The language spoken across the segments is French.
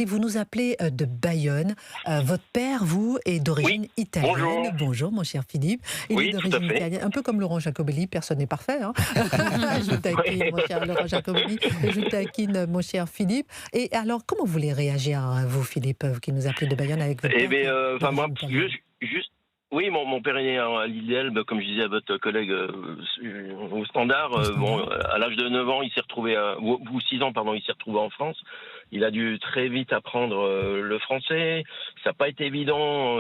Vous nous appelez de Bayonne. Votre père, vous, est Oui, d'origine bonjour. italienne. Bonjour, mon cher Philippe. Il est Oui, tout à d'origine fait. italienne, un peu comme Laurent Jacobelli. Personne n'est parfait. Hein. Je vous taquine, Oui. mon cher Laurent Jacobelli. Et je vous taquine, mon cher Philippe. Et alors, comment vous voulez réagir, vous, Philippe, vous qui nous appelez de Bayonne avec votre Eh père qui bien, est enfin, moi, d'origine italienne? juste, oui, mon père est né à l'île d'Elbe, comme je disais à votre collègue au standard. Au Bon, standard. à l'âge de 9 ans, il s'est retrouvé, ou 6 ans, pardon, il s'est retrouvé en France. Il a dû très vite apprendre le français. Ça n'a pas été évident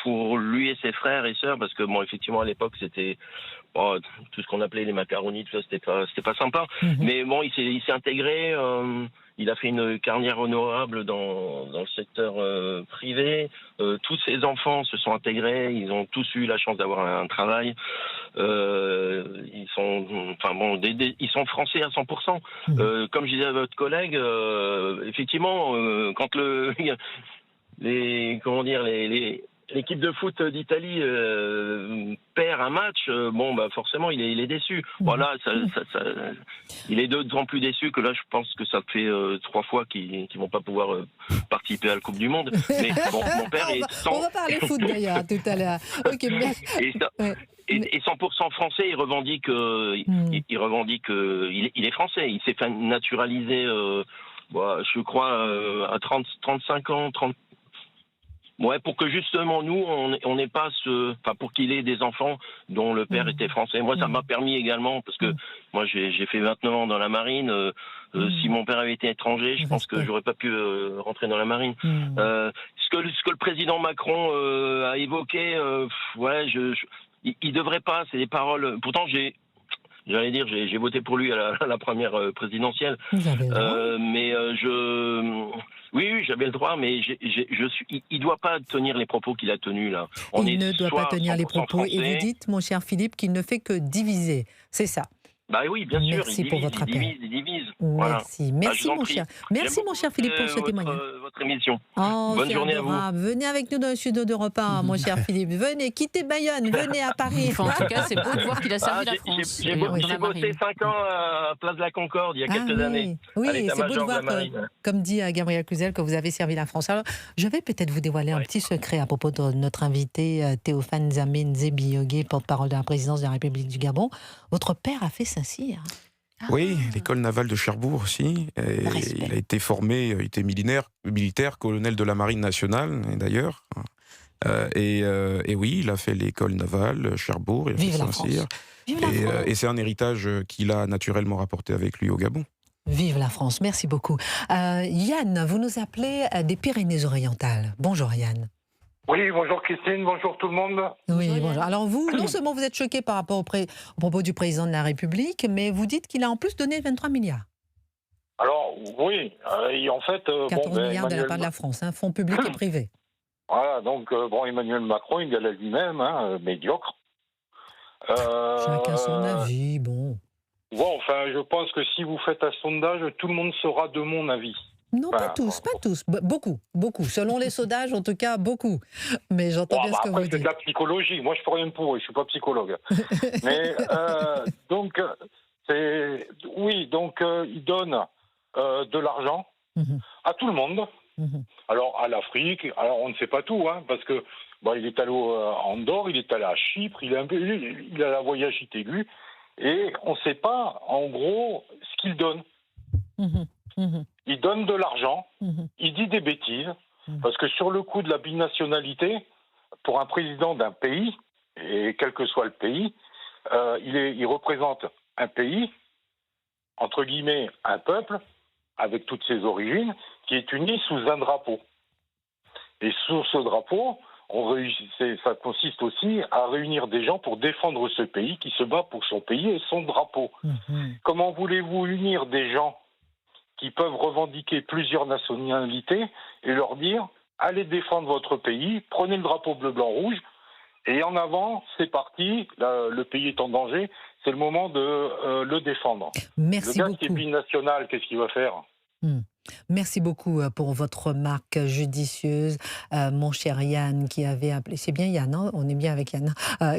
pour lui et ses frères et sœurs, parce que, bon, effectivement, à l'époque, c'était bon, tout ce qu'on appelait les macaronis, tout ça, c'était pas sympa. Mhm. Mais bon, il s'est intégré. Il a fait une carrière honorable dans le secteur privé. Tous ses enfants se sont intégrés. Ils ont tous eu la chance d'avoir un travail. Ils sont, enfin bon, ils sont français à 100%. Mhm. Comme je disais à votre collègue, effectivement, quand comment dire, l'équipe de foot d'Italie perd un match, bon bah forcément il est déçu. Mhm. Voilà, il est d'autant plus déçu que là je pense que ça fait 3 fois qu'ils vont pas pouvoir participer à la Coupe du Monde. Mais bon, mon père on, est va, on va parler foot d'ailleurs tout à l'heure. Ok, et, ouais, mais- et 100% français. Mhm. Il revendique, il est français. Il s'est fait naturaliser. Je crois à 35 ans, 30. Ouais, pour que justement nous, on n'ait pas enfin pour qu'il ait des enfants dont le père était Mhm. français. Moi, ça m'a Mhm. permis également parce que moi j'ai fait 29 ans dans la marine. Si Mhm. mon père avait été étranger, je pense que Respect. j'aurais pas pu rentrer dans la marine. Mhm. Ce que le président Macron a évoqué, ouais, il devrait pas. C'est des paroles. Pourtant, j'allais dire, j'ai voté pour lui à la première présidentielle. Vous avez le droit. Mais oui, j'avais le droit, mais il doit pas tenir les propos qu'il a tenus là. On Il est ne doit pas soit tenir les 100% propos. Et vous français. dites, mon cher Philippe, qu'il ne fait que diviser. C'est ça. Bah oui, bien sûr, Merci pour votre il appel. divise, il divise. Voilà. Merci. Bah, je Merci, vous en mon prie. cher. J'aime Merci, mon beaucoup cher Philippe, pour ce témoignage. votre émission. Oh, Bonne c'est journée à vous. adorable. Venez avec nous dans le sud-Europe 1, mon cher Philippe. Venez, quittez Bayonne. Venez à Paris. Enfin, en tout cas, c'est beau de voir qu'il a servi la France dans J'ai la bossé marine. 5 ans à Place de la Concorde il y a Ah quelques années, oui, à oui, c'est beau de l'état-major de voir la que, marine. comme dit Gabriel Cluzel, que vous avez servi la France. Alors, je vais peut-être vous dévoiler un Ouais. petit secret à propos de notre invité Théophane Nzamé Nzébiogué, porte-parole de la présidence de la République du Gabon. Votre père a fait Saint-Cyr. Oui, l'école navale de Cherbourg aussi. Et Respect. il a été formé, il était militaire, colonel de la marine nationale, d'ailleurs. Et oui, il a fait l'école navale, Cherbourg, il a Vive fait la Saint-Cyr. France. Vive la France. Et c'est un héritage qu'il a naturellement rapporté avec lui au Gabon. Vive la France. Merci beaucoup. Yann, vous nous appelez des Pyrénées-Orientales. Bonjour Yann. Oui, bonjour Christine, bonjour tout le monde. Oui, Bonjour, bonjour. Yann. Alors vous, non seulement vous êtes choqué par rapport au propos du président de la République, mais vous dites qu'il a en plus donné 23 milliards. Alors, oui, et en fait, 14 milliards de la part de la France, hein, fonds publics et privés. Voilà, donc, Emmanuel Macron, il est à lui-même, médiocre. Chacun son avis, bon. Bon, enfin, je pense que si vous faites un sondage, tout le monde sera de mon avis. Non, pas Enfin, tous, pas tous. Beaucoup, beaucoup. Selon les sondages, en tout cas, beaucoup. Mais j'entends bien ce que après, vous c'est de dites. la psychologie. Moi, je peux rien pour eux, je suis pas psychologue. Mais, il donne de l'argent Mhm, à tout le monde. mhm. Alors, à l'Afrique, alors on ne sait pas tout, parce que il est allé à Andorre, il est allé à Chypre, il a voyagé aigu, et on ne sait pas, en gros, ce qu'il donne. Mhm, mhm, Il donne de l'argent, mhm. il dit des bêtises, Mhm. parce que sur le coup de la binationalité, pour un président d'un pays, et quel que soit le pays, il représente un pays, entre guillemets, un peuple, avec toutes ses origines, qui est uni sous un drapeau. Et sur ce drapeau, ça consiste aussi à réunir des gens pour défendre ce pays qui se bat pour son pays et son drapeau. Mhm. Comment voulez-vous unir des gens qui peuvent revendiquer plusieurs nationalités et leur dire « Allez défendre votre pays, prenez le drapeau bleu, blanc, rouge, et en avant, c'est parti, là, le pays est en danger, c'est le moment de le défendre ». Le Merci gars qui est beaucoup. binational, qu'est-ce qu'il va faire ? Mhm. Merci beaucoup pour votre remarque judicieuse, mon cher Yann, qui avait appelé, c'est bien Yann, hein, on est bien avec Yann,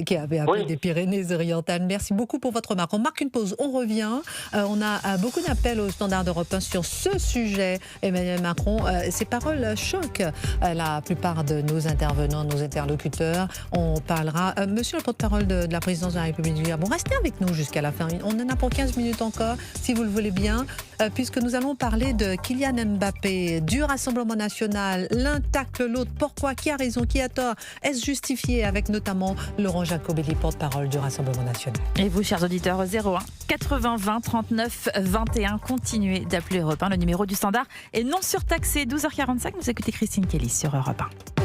qui avait appelé Oui. des Pyrénées-Orientales. Merci beaucoup pour votre remarque. On marque une pause, on revient. On a beaucoup d'appels au Standard d'Europe 1 sur ce sujet. Emmanuel Macron, ces paroles choquent la plupart de nos intervenants, nos interlocuteurs. On parlera, monsieur le porte-parole de la présidence de la République du Gabon, restez avec nous jusqu'à la fin. On en a pour 15 minutes encore, si vous le voulez bien, puisque nous allons parler de Kylian Mbappé, du Rassemblement national, l'un tacle l'autre. Pourquoi? Qui a raison? Qui a tort? Est-ce justifié? Avec notamment Laurent Jacobelli, porte-parole du Rassemblement national. Et vous, chers auditeurs, 01 80 20 39 21, continuez d'appeler Europe 1. Le numéro du standard est non surtaxé. 12h45, vous écoutez Christine Kelly sur Europe 1.